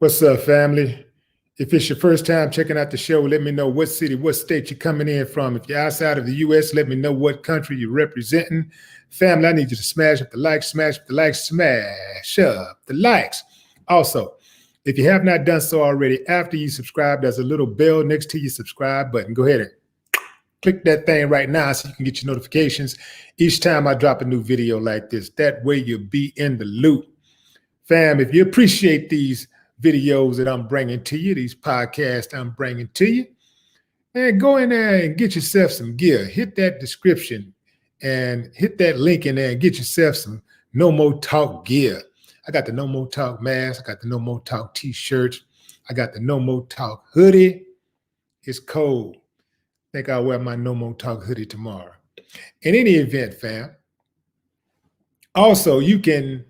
What's up, family? If it's your first time checking out the show, let me know what city, what state you're coming in from. If you're outside of the U.S., let me know what country you're representing. Family, I need you to smash up the likes, smash up the likes, smash up the likes. Also, if you have not done so already, after you subscribe, there's a little bell next to your subscribe button. Go ahead and click that thing right now so you can get your notifications each time I drop a new video like this. That way you'll be in the loop. Fam, if you appreciate these videos that I'm bringing to you, these podcasts I'm bringing to you, man, go in there and get yourself some gear. Hit that description and hit that link in there and get yourself some No More Talk gear. I got the No More Talk mask. I got the No More Talk t-shirts. I got the No More Talk hoodie. It's cold. I think I'll wear my No More Talk hoodie tomorrow. In any event, fam, also you can,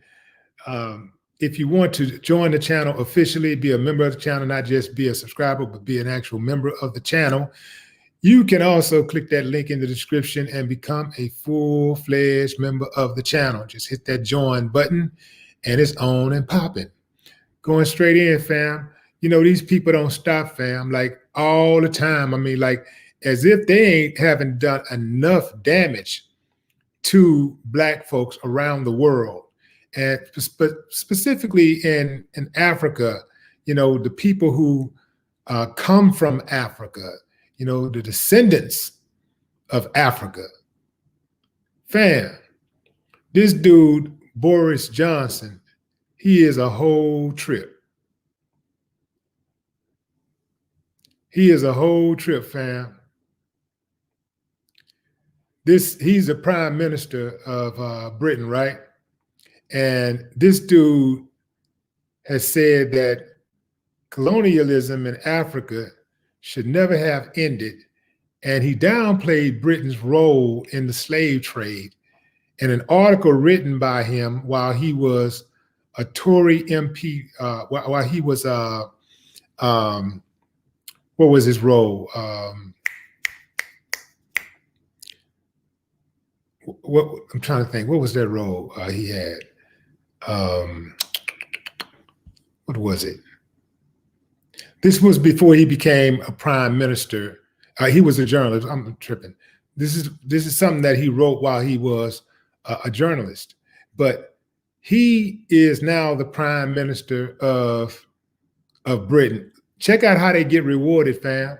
if you want to join the channel officially, be a member of the channel, not just be a subscriber, but be an actual member of the channel, you can also click that link in the description and become a full-fledged member of the channel. Just hit that join button and it's on and popping. Going straight in, fam. You know, these people don't stop, fam, like all the time. I mean, like as if they haven't done enough damage to Black folks around the world. And specifically in Africa, you know, the people who come from Africa, you know, the descendants of Africa. Fam, this dude, Boris Johnson, he is a whole trip. He is a whole trip, fam. He's the prime minister of Britain, right? And this dude has said that colonialism in Africa should never have ended. And he downplayed Britain's role in the slave trade in an article written by him while he was a Tory MP, while he was, what was his role? I'm trying to think, what was that role he had? What was it? This was before he became a prime minister. He was a journalist. I'm tripping. This is something that he wrote while he was a journalist. But he is now the prime minister of Britain. Check out how they get rewarded, fam.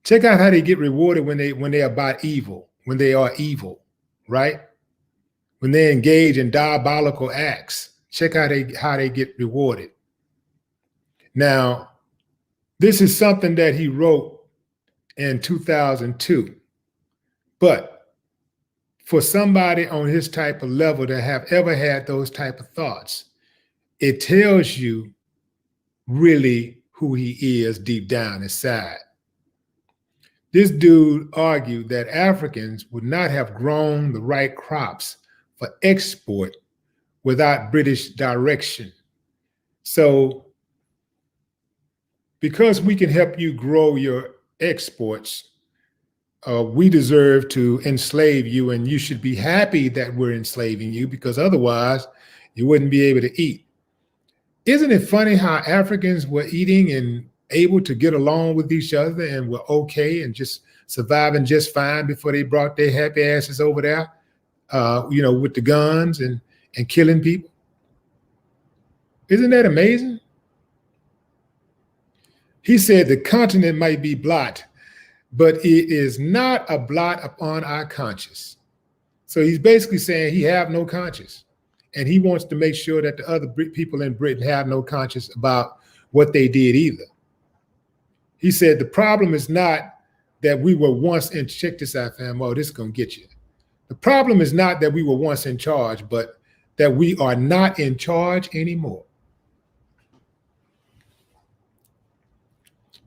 Check out how they get rewarded when they are about evil, when they are evil, right? When they engage in diabolical acts. Check out how they get rewarded. Now, this is something that he wrote in 2002. But for somebody on his type of level to have ever had those type of thoughts, it tells you really who he is deep down inside. This dude argued that Africans would not have grown the right crops for export without British direction. So because we can help you grow your exports, we deserve to enslave you, and you should be happy that we're enslaving you, because otherwise you wouldn't be able to eat. Isn't it funny how Africans were eating and able to get along with each other and were okay and just surviving just fine before they brought their happy asses over there, you know, with the guns and killing people? Isn't that amazing? He said the continent might be blot, but it is not a blot upon our conscience. So he's basically saying he have no conscience, and he wants to make sure that the other people in Britain have no conscience about what they did either. He said the problem is not that we were once in, check this out, fam, oh, this is gonna get you. The problem is not that we were once in charge, but that we are not in charge anymore.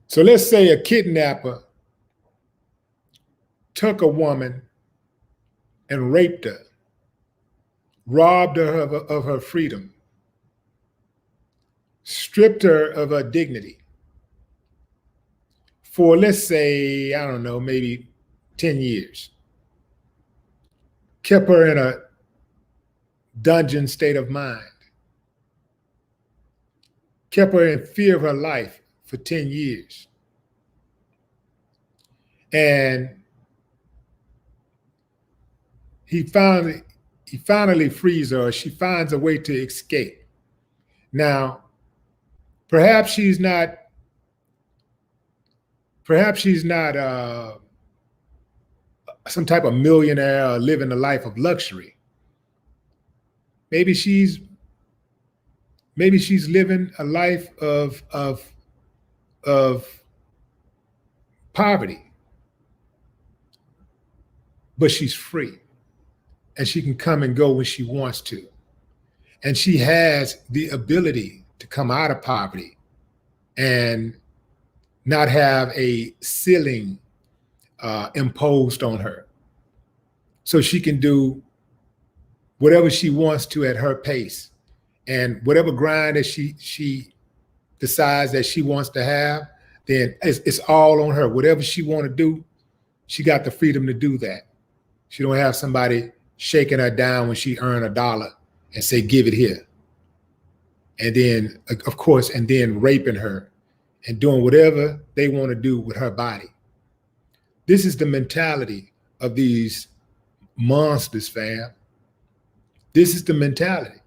So let's say a kidnapper took a woman and raped her, robbed her of her freedom, stripped her of her dignity for, let's say, I don't know, maybe 10 years, kept her in a dungeon state of mind, kept her in fear of her life for 10 years. And he finally frees her. She finds a way to escape. Now, perhaps she's not some type of millionaire or living a life of luxury. Maybe she's living a life of poverty, but she's free, and she can come and go when she wants to. And she has the ability to come out of poverty and not have a ceiling imposed on her. So she can do whatever she wants to at her pace, and whatever grind that she decides that she wants to have, then it's all on her. Whatever she want to do, she got the freedom to do that. She don't have somebody shaking her down when she earn $1 and say, give it here. And then, of course, and then raping her and doing whatever they want to do with her body. This is the mentality of these monsters, fam. This is the mentality.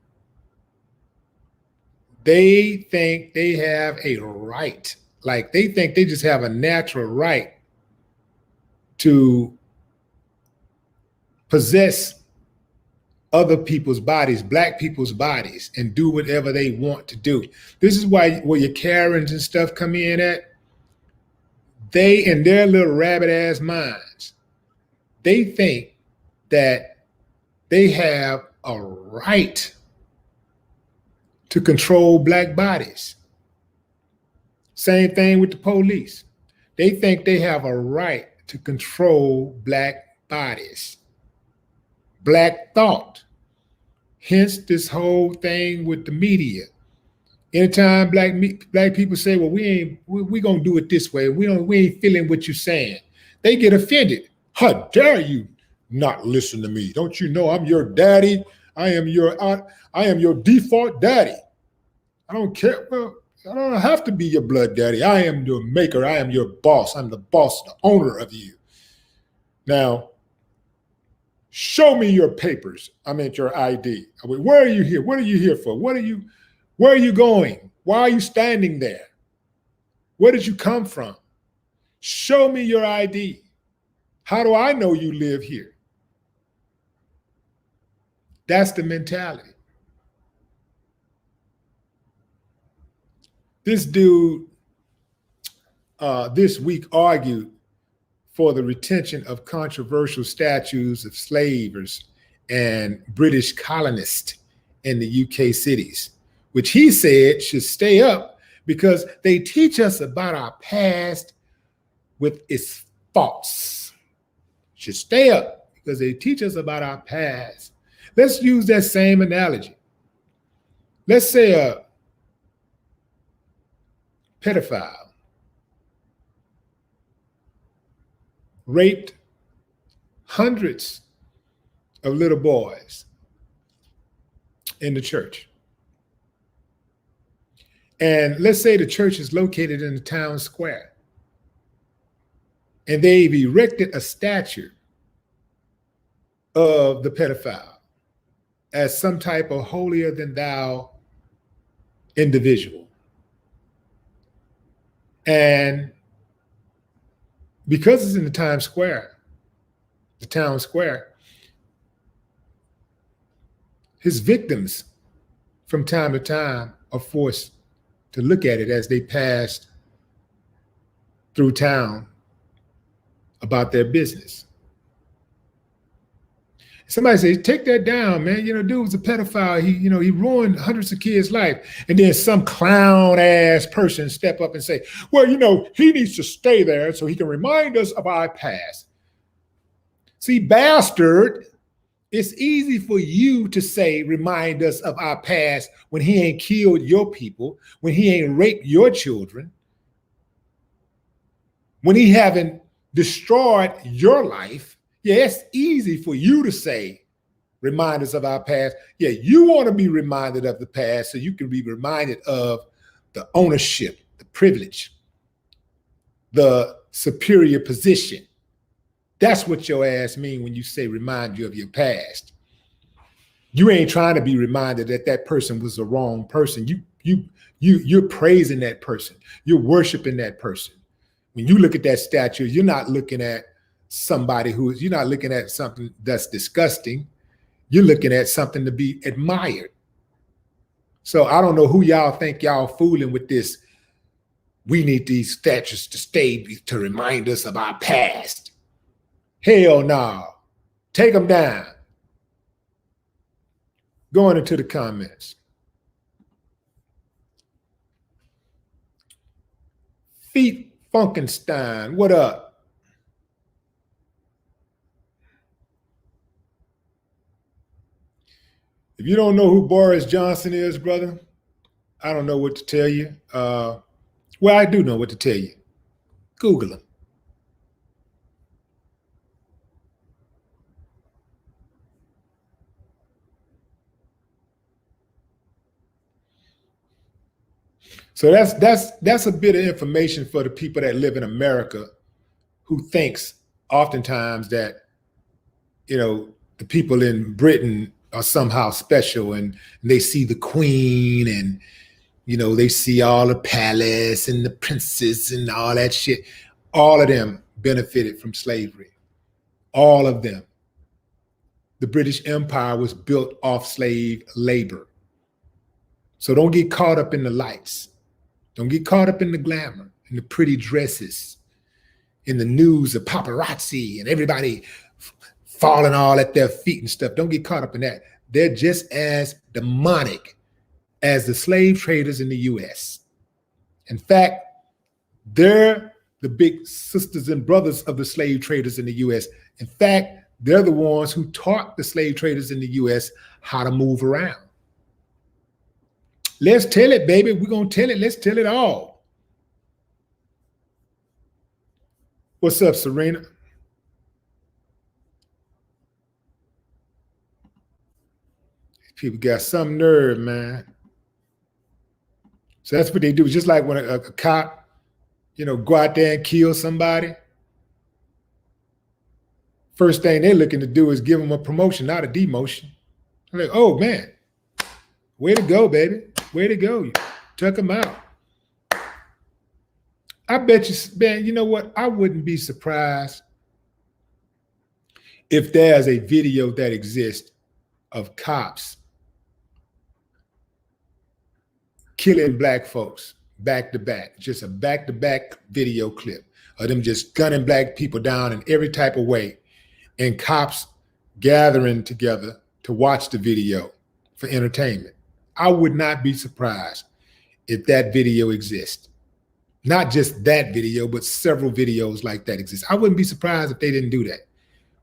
They think they have a right, like they think they just have a natural right to possess other people's bodies, Black people's bodies, and do whatever they want to do. This is why where your Karens and stuff come in at. They, in their little rabbit ass minds, they think that they have a right to control Black bodies. Same thing with the police. They think they have a right to control Black bodies, Black thought. Hence this whole thing with the media. Anytime black people say, well, we gonna do it this way, we ain't feeling what you're saying, they get offended. How dare you not listen to me? Don't you know I'm your daddy? I am your default daddy. I don't care. Well, I don't have to be your blood daddy. I am your maker. I am your boss. I'm the boss, the owner of you. Now, show me your papers. I meant your ID. Where are you here? What are you here for? Where are you going? Why are you standing there? Where did you come from? Show me your ID. How do I know you live here? That's the mentality. This dude this week argued for the retention of controversial statues of slavers and British colonists in the UK cities, which he said should stay up because they teach us about our past with its faults. Should stay up because they teach us about our past. Let's use that same analogy. Let's say a pedophile raped hundreds of little boys in the church. And let's say the church is located in the town square, and they've erected a statue of the pedophile as some type of holier than thou individual. And because it's in the town square, his victims from time to time are forced to look at it as they passed through town about their business. Somebody says, take that down, man. Dude was a pedophile. He ruined hundreds of kids' life. And then some clown ass person step up and say, well, he needs to stay there so he can remind us of our past. See, bastard, it's easy for you to say, remind us of our past when he ain't killed your people, when he ain't raped your children, when he haven't destroyed your life. Yeah, it's easy for you to say, remind us of our past. Yeah, you want to be reminded of the past so you can be reminded of the ownership, the privilege, the superior position. That's what your ass mean when you say remind you of your past. You ain't trying to be reminded that that person was the wrong person. You're praising that person. You're worshiping that person. When you look at that statue, you're not looking at somebody you're not looking at something that's disgusting. You're looking at something to be admired. So I don't know who y'all think y'all fooling with this. We need these statues to stay to remind us of our past. Hell no. Take them down. Going into the comments. Feet Funkenstein, what up? If you don't know who Boris Johnson is, brother, I don't know what to tell you. Well, I do know what to tell you. Google him. So that's a bit of information for the people that live in America who thinks oftentimes that, the people in Britain are somehow special and they see the queen and, they see all the palace and the princes and all that shit. All of them benefited from slavery. All of them. The British Empire was built off slave labor. So don't get caught up in the lights. Don't get caught up in the glamour, in the pretty dresses, in the news of paparazzi and everybody falling all at their feet and stuff. Don't get caught up in that. They're just as demonic as the slave traders in the US. In fact, they're the big sisters and brothers of the slave traders in the US. In fact, they're the ones who taught the slave traders in the US how to move around. Let's tell it, baby. We're going to tell it. Let's tell it all. What's up, Serena? People got some nerve, man. So that's what they do. It's just like when a cop, go out there and kill somebody. First thing they're looking to do is give them a promotion, not a demotion. They're like, oh, man, way to go, baby. Way to go. You took them out. I bet you, man, you know what? I wouldn't be surprised if there's a video that exists of cops killing black folks back to back, just a back-to-back video clip of them just gunning black people down in every type of way, and cops gathering together to watch the video for entertainment. I would not be surprised if that video exists. Not just that video, but several videos like that exist. I wouldn't be surprised if they didn't do that,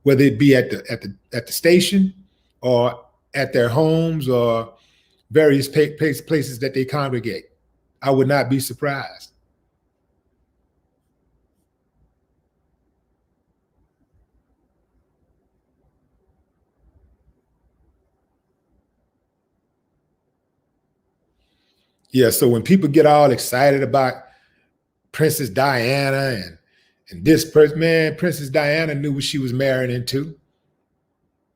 whether it be at the station or at their homes or various places that they congregate. I would not be surprised. Yeah, so when people get all excited about Princess Diana and this person, man, Princess Diana knew what she was marrying into.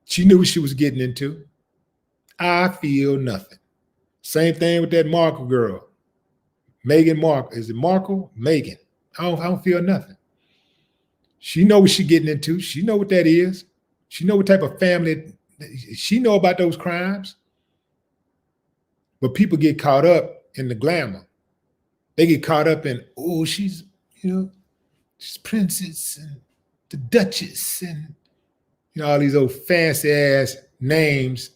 She knew what she was getting into. I feel nothing. Same thing with that Markle girl. Meghan Markle. Is it Markle? Meghan. I don't feel nothing. She know what she's getting into. She know what that is. She know what type of family. She know about those crimes. But people get caught up in the glamour. They get caught up in, oh, she's princess and the duchess and all these old fancy ass names,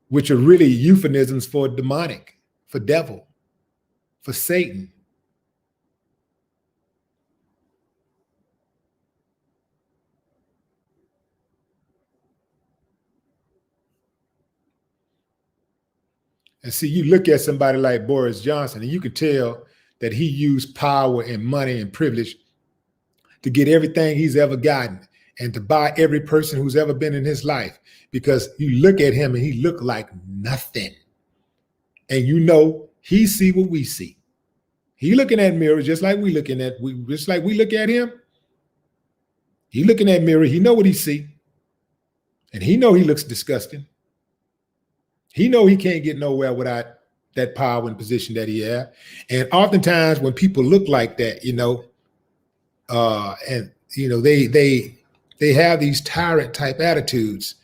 which are really euphemisms for demonic, for devil, for Satan. And see, you look at somebody like Boris Johnson, and you can tell that he used power and money and privilege to get everything he's ever gotten and to buy every person who's ever been in his life, because you look at him and he looked like nothing. And He see what we see. He looking at mirrors just like we look at him. He looking at mirror. He know what he see. And he know he looks disgusting. He know he can't get nowhere without that power and position that he have. And oftentimes when people look like that, they have these tyrant type attitudes.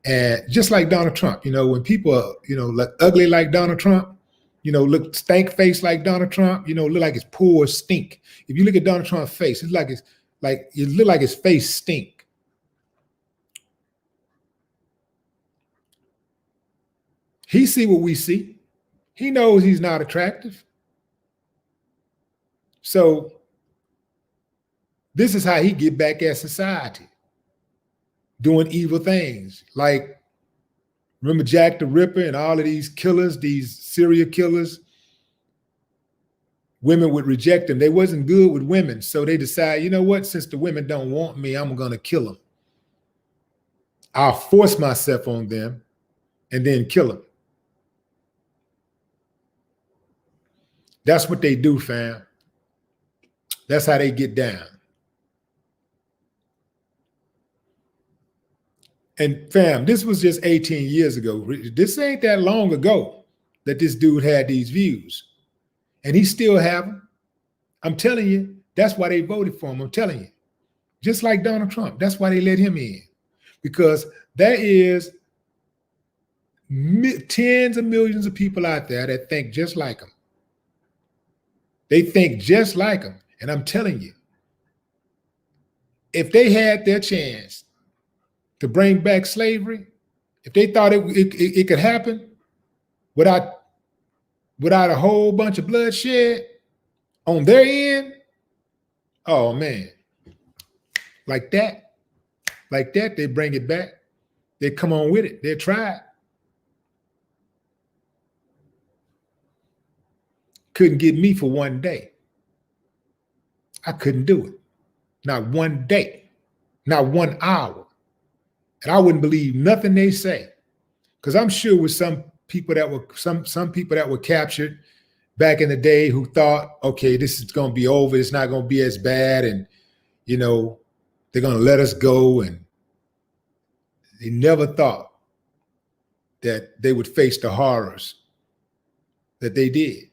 And just like Donald Trump, when people, look ugly like Donald Trump, look stank face like Donald Trump, look like his pores stink. If you look at Donald Trump's face, it look like his face stink. He see what we see. He knows he's not attractive. So this is how he get back at society, doing evil things. Like, remember Jack the Ripper and all of these killers, these serial killers? Women would reject them. They wasn't good with women. So they decide, you know what, since the women don't want me, I'm going to kill them. I'll force myself on them and then kill them. That's what they do, fam. That's how they get down. And fam, this was just 18 years ago. This ain't that long ago that this dude had these views. And he still have them. I'm telling you, that's why they voted for him. I'm telling you. Just like Donald Trump, that's why they let him in. Because there is tens of millions of people out there that think just like him. They think just like him. And I'm telling you, if they had their chance to bring back slavery, if they thought it could happen without a whole bunch of bloodshed on their end, oh man, like that, they bring it back. They come on with it. They try it. Couldn't get me for one day. I couldn't do it. Not one day, not 1 hour. And I wouldn't believe nothing they say. Because I'm sure with some people that were captured back in the day who thought, okay, this is going to be over. It's not going to be as bad. And, they're going to let us go. And they never thought that they would face the horrors that they did.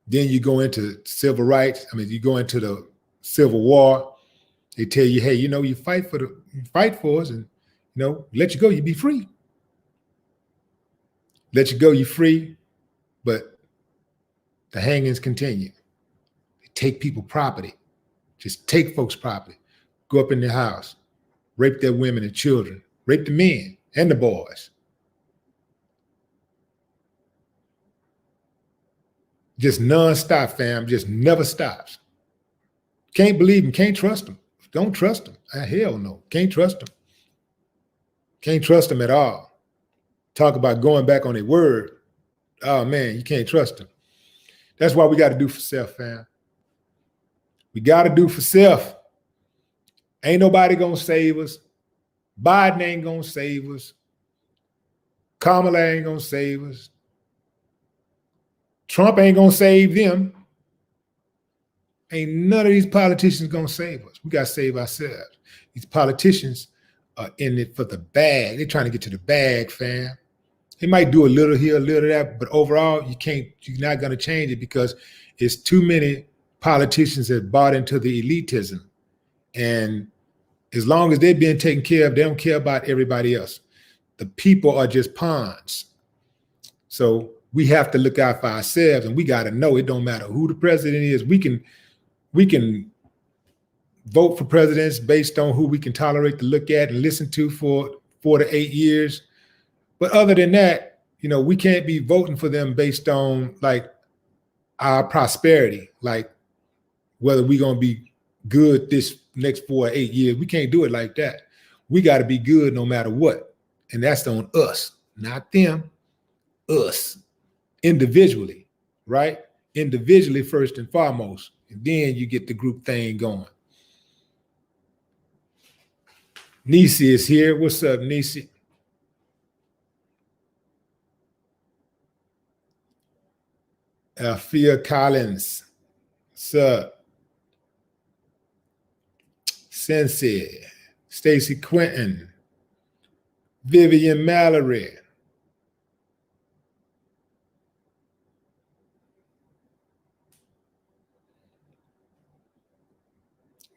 Then you go into civil rights. You go into the Civil War. They tell you, hey, you fight for us, and let you go, you be free. Let you go, you free, but the hangings continue. They take people property, just take folks' property, go up in their house, rape their women and children, rape the men and the boys. Just nonstop, fam, just never stops. Can't believe them, can't trust them. Don't trust them. Hell no, can't trust them. Can't trust them at all. Talk about going back on their word. Oh man, you can't trust them. That's why we got to do for self, fam. We got to do for self. Ain't nobody gonna save us. Biden ain't gonna save us. Kamala ain't gonna save us. Trump ain't gonna save them. Ain't none of these politicians gonna save us. We gotta save ourselves. These politicians are in it for the bag. They're trying to get to the bag, fam. They might do a little here, a little there, but overall, you're not gonna change it because it's too many politicians that bought into the elitism. And as long as they're being taken care of, they don't care about everybody else. The people are just pawns. So we have to look out for ourselves, and we got to know it don't matter who the president is. We can vote for presidents based on who we can tolerate to look at and listen to for 4 to 8 years. But other than that, we can't be voting for them based on like our prosperity, like whether we're going to be good this next 4 or 8 years. We can't do it like that. We got to be good no matter what. And that's on us, not them, us. Individually, right? Individually first and foremost, and then you get the group thing going. Nisi is here. What's up, Nisi? Althea Collins, Sir, Sensei, Stacy Quinton, Vivian Mallory.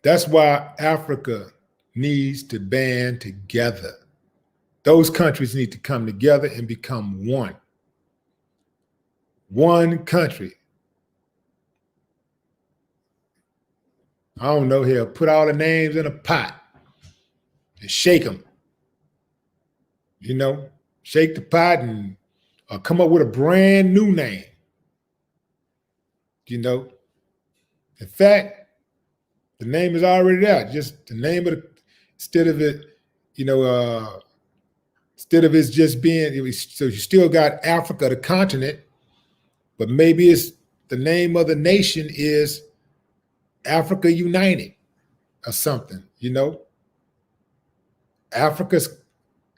That's why Africa needs to band together. Those countries need to come together and become one. One country. I don't know, here, put all the names in a pot and shake them. You know, shake the pot and come up with a brand new name. You know, in fact, the name is already there. Just the name of the, instead of it, you know, instead of it's just being, so you still got Africa, the continent, but maybe it's the name of the nation is Africa United or something, you know? Africa's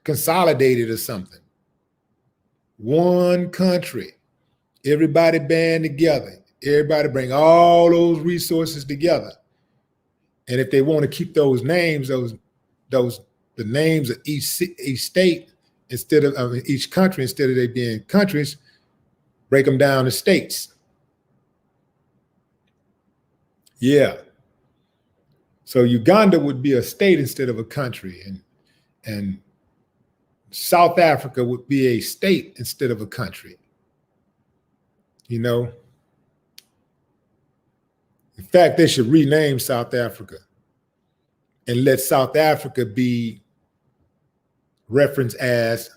consolidated or something. One country, everybody band together. Everybody bring all those resources together. And if they want to keep those names, the names of each state, instead of each country, instead of they being countries, break them down to states. Yeah. So Uganda would be a state instead of a country, and South Africa would be a state instead of a country. You know? In fact, they should rename South Africa and let South Africa be referenced as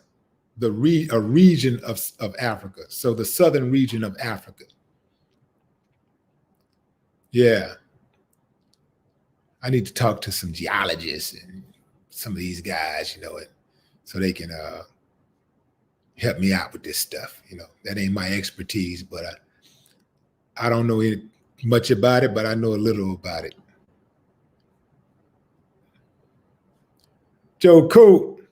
a region of Africa. So the southern region of Africa. Yeah. I need to talk to some geologists and some of these guys, you know, so they can help me out with this stuff. You know, that ain't my expertise, but I don't know much about it, but I know a little about it. Joe Coop,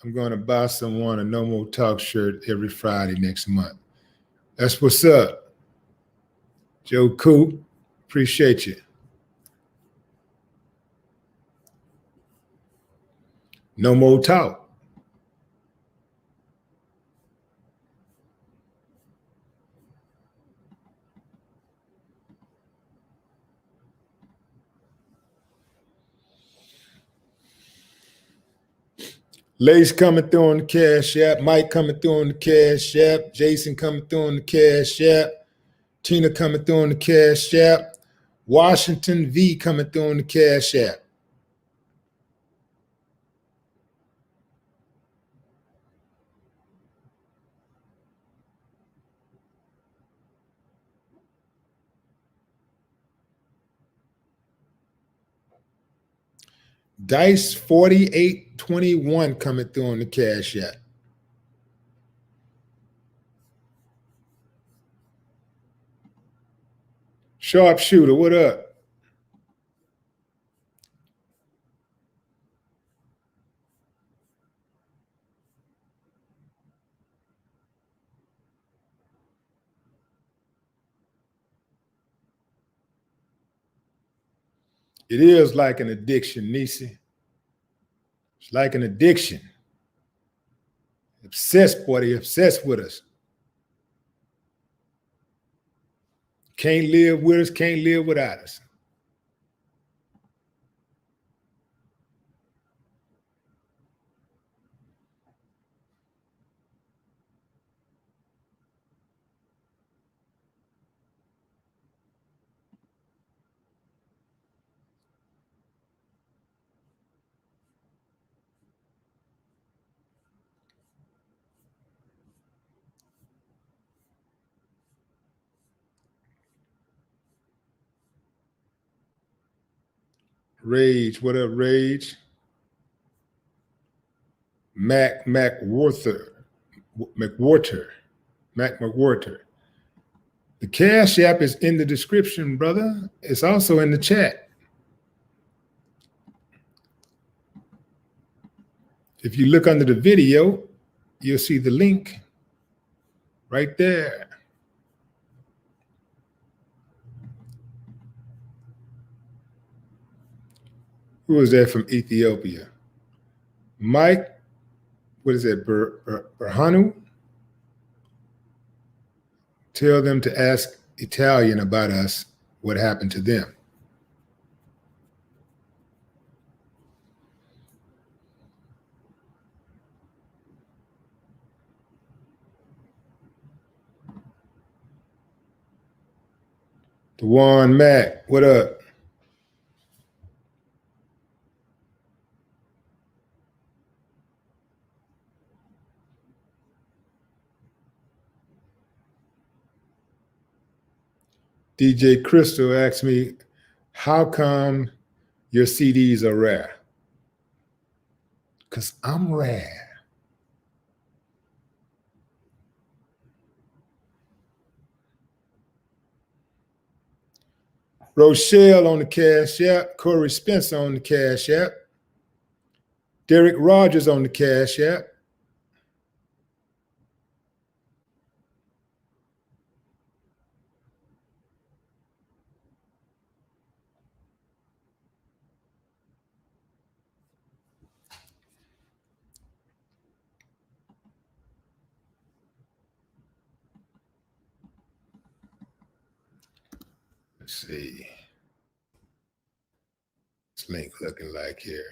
I'm going to buy someone a No More Talk shirt every Friday next month. That's what's up. Joe Coop, appreciate you. No more talk. Lace coming through on the Cash App. Mike coming through on the Cash App. Jason coming through on the Cash App. Tina coming through on the Cash App. Washington V coming through on the Cash App. Dice 4821 coming through on the Cash App. Sharpshooter, what up? It is like an addiction, Nisi. It's like an addiction. Obsessed, boy, they obsessed with us. Can't live with us, can't live without us. Rage, what up, Rage? Mac McWhorter. The Cash App is in the description, brother. It's also in the chat. If you look under the video, you'll see the link right there. Who is that from Ethiopia? Mike, what is that, Berhanu? Tell them to ask Italian about us, what happened to them. Dewan Mac, what up? DJ Crystal asked me, how come your CDs are rare? Because I'm rare. Rochelle on the Cash App. Corey Spencer on the Cash App. Derek Rogers on the Cash App. Let's see. This link looking like here.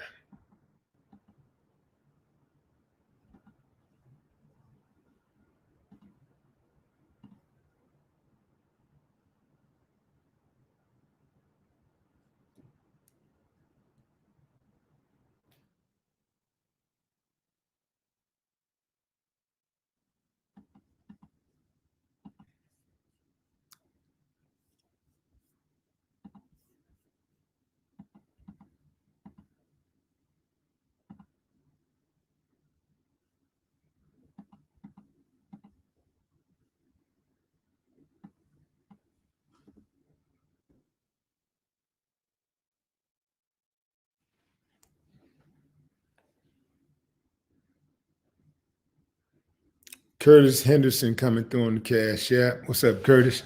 Curtis Henderson coming through on the Cash App. What's up, Curtis?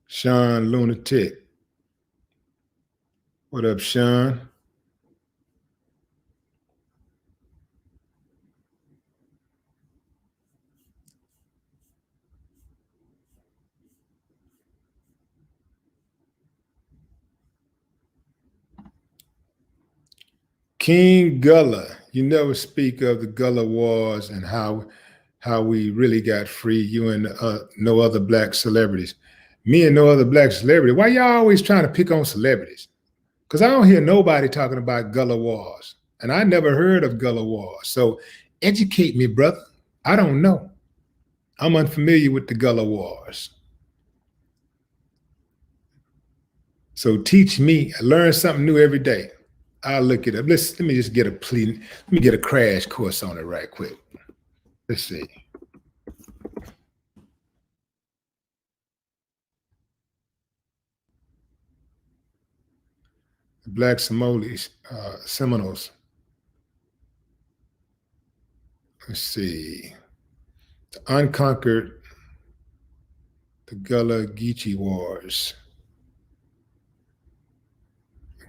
Sean Lunatic. What up, Sean? King Gullah. You never speak of the Gullah Wars and how we really got free, you and no other black celebrities. Me and no other black celebrity. Why y'all always trying to pick on celebrities? Because I don't hear nobody talking about Gullah Wars. And I never heard of Gullah Wars. So educate me, brother. I don't know. I'm unfamiliar with the Gullah Wars. So teach me. I learn something new every day. I'll look it up. Let me just get a crash course on it right quick. Let's see. The Black Seminoles. Let's see. The Unconquered, the Gullah Geechee Wars.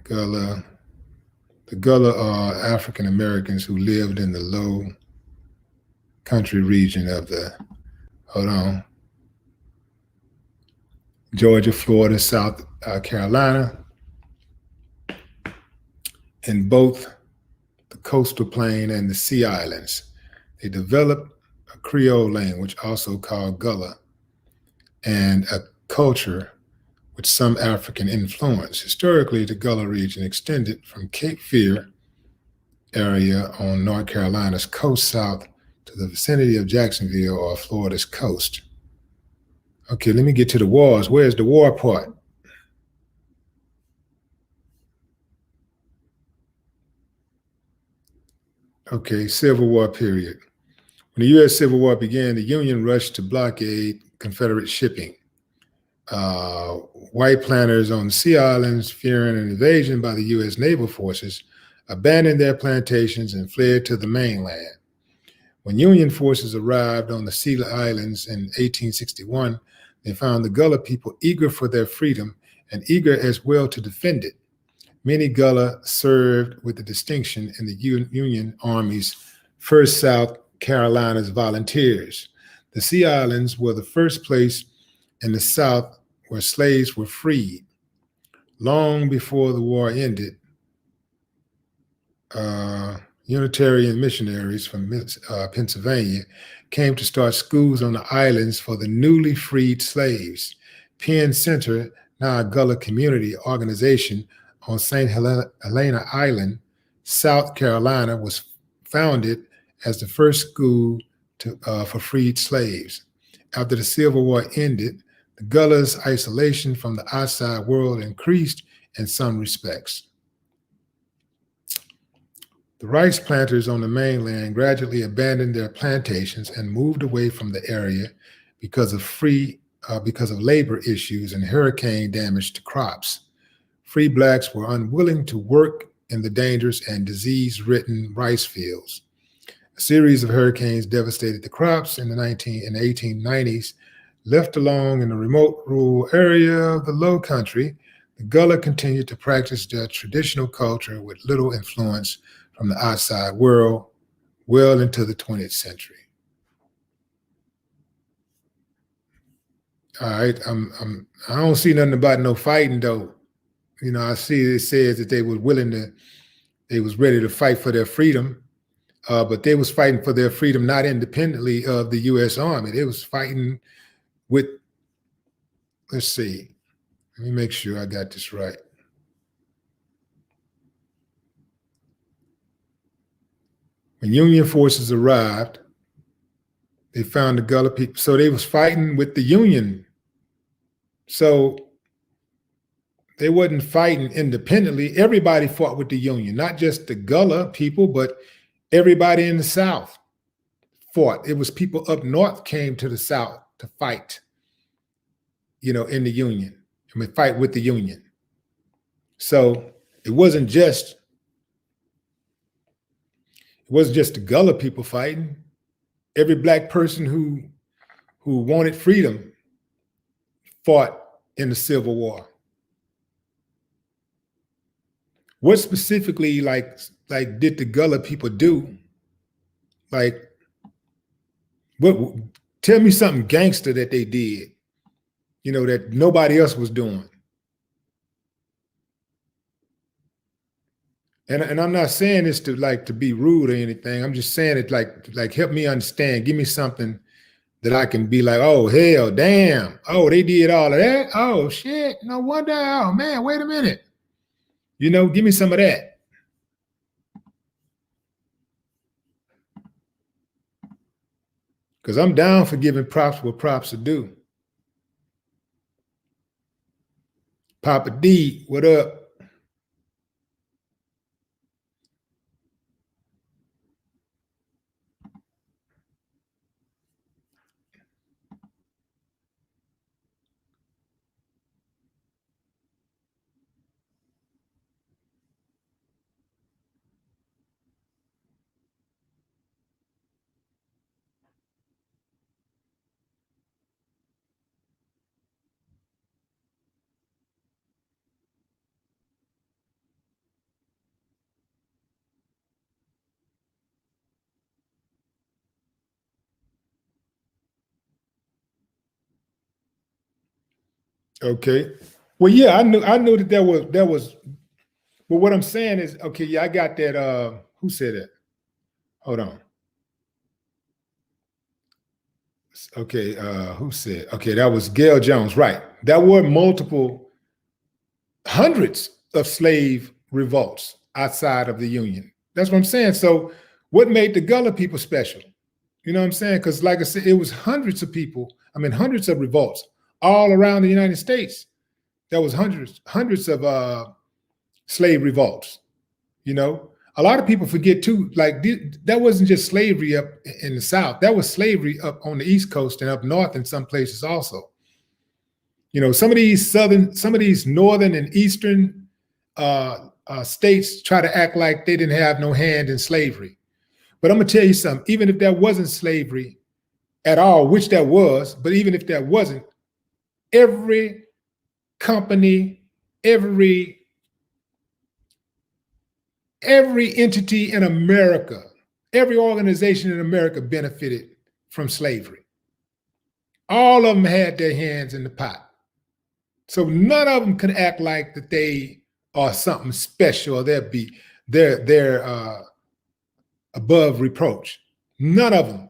The Gullah are African Americans who lived in the low country region of Georgia, Florida, South Carolina, in both the coastal plain and the sea islands. They developed a Creole language, also called Gullah, and a culture with some African influence. Historically, the Gullah region extended from Cape Fear area on North Carolina's coast south to the vicinity of Jacksonville or Florida's coast. Okay, let me get to the wars. Where's the war part? Okay, Civil War period. When the U.S. Civil War began, the Union rushed to blockade Confederate shipping. White planters on the Sea Islands, fearing an invasion by the U.S. naval forces, abandoned their plantations and fled to the mainland. When Union forces arrived on the Sea Islands in 1861, they found the Gullah people eager for their freedom and eager as well to defend it. Many Gullah served with the distinction in the Union Army's 1st South Carolina's volunteers. The Sea Islands were the first place in the South where slaves were freed. Long before the war ended, Unitarian missionaries from Pennsylvania came to start schools on the islands for the newly freed slaves. Penn Center, now a Gullah community organization on St. Helena Island, South Carolina, was founded as the first school for freed slaves. After the Civil War ended, the Gullah's isolation from the outside world increased in some respects. The rice planters on the mainland gradually abandoned their plantations and moved away from the area because of labor issues and hurricane damage to crops. Free Blacks were unwilling to work in the dangerous and disease-ridden rice fields. A series of hurricanes devastated the crops in the 1890s. Left alone in a remote rural area of the Low Country, the Gullah continued to practice their traditional culture with little influence from the outside world well into the 20th century. All right, I don't see nothing about no fighting though. You know, I see it says that they was ready to fight for their freedom, but they was fighting for their freedom not independently of the U.S. Army. They was fighting with, let's see, let me make sure I got this right. When Union forces arrived, they found the Gullah people. So they was fighting with the Union. So they wasn't fighting independently. Everybody fought with the Union, not just the Gullah people, but everybody in the South fought. It was people up north came to the South to fight, you know, in the Union. I mean, fight with the Union. So it wasn't just the Gullah people fighting. Every Black person who wanted freedom fought in the Civil War. What specifically, like did the Gullah people do? Like, what? Tell me something gangster that they did, you know, that nobody else was doing. And I'm not saying this to be rude or anything. I'm just saying it like help me understand. Give me something that I can be like, oh hell, damn, oh they did all of that. Oh shit, no wonder. Oh man, wait a minute. You know, give me some of that. Because I'm down for giving props what props are due. Papa D, what up? Okay. Well, yeah, I knew that there was. But what I'm saying is, okay, yeah, I got that. Who said it? Hold on. Okay, who said? Okay, that was Gail Jones, right? There were hundreds of slave revolts outside of the Union. That's what I'm saying. So, what made the Gullah people special? You know what I'm saying? Because, like I said, it was hundreds of people. I mean, hundreds of revolts all around the United States. There was hundreds of slave revolts. You know, a lot of people forget too, like that wasn't just slavery up in the South. That was slavery up on the East Coast and up north in some places also. You know, some of these northern and eastern states try to act like they didn't have no hand in slavery. But I'm gonna tell you something, even if there wasn't slavery at all, which there was, but even if there wasn't, every company, every Every entity in America, every organization in America benefited from slavery. All of them had their hands in the pot. So none of them could act like that they are something special or they're above reproach. None of them.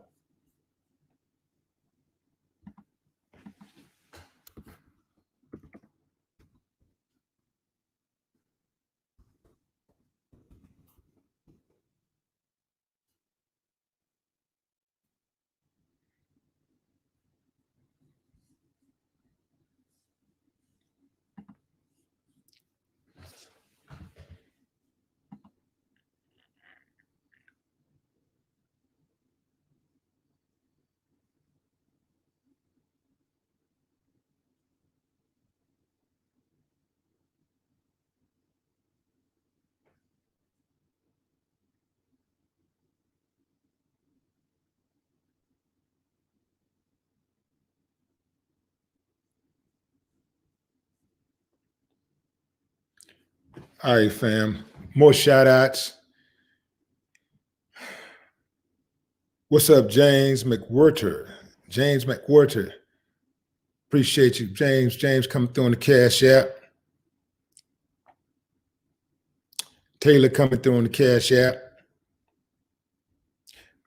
All right, fam. More shout outs. What's up, James McWhirter? James McWhirter. Appreciate you, James. James coming through on the Cash App. Taylor coming through on the Cash App.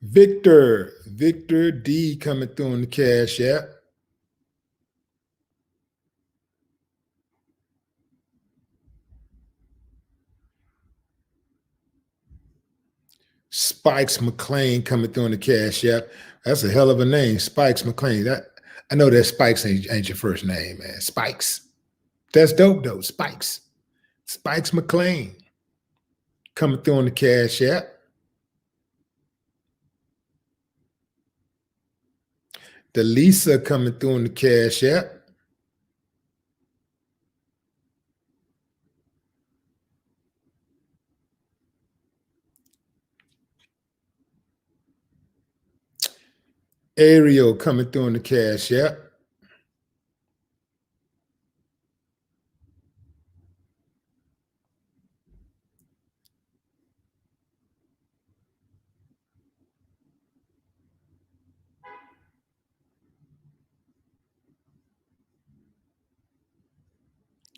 Victor D coming through on the Cash App. Spikes McLean coming through on the Cash App. That's a hell of a name, Spikes McLean. I know that Spikes ain't your first name, man. Spikes. That's dope, though. Spikes. Spikes McLean coming through on the Cash App. Delisa coming through on the Cash App. Ariel coming through on the Cash App.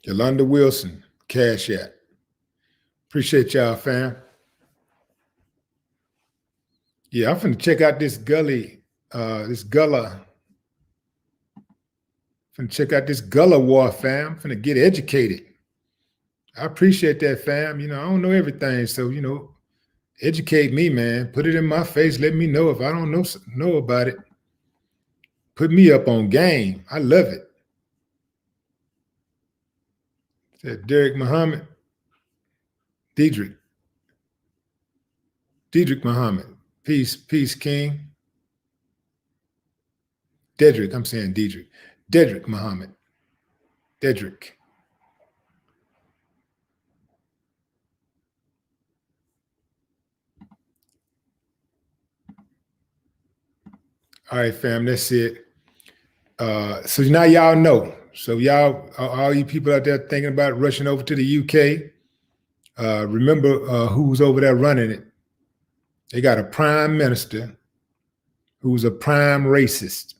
Yolanda Wilson, Cash App. Appreciate y'all, fam. Yeah, I'm finna check out this Gullah. Finna check out this Gullah war, fam. Finna get educated. I appreciate that, fam. You know, I don't know everything, so you know, educate me, man. Put it in my face. Let me know if I don't know about it. Put me up on game. I love it. That Derek Muhammad, Diedrich Muhammad. Peace, King. Dedrick, I'm saying Diedrich. Dedrick Muhammad. Dedrick. All right, fam, that's it. So now y'all know. So y'all, all you people out there thinking about rushing over to the UK, remember who's over there running it. They got a prime minister who's a prime racist.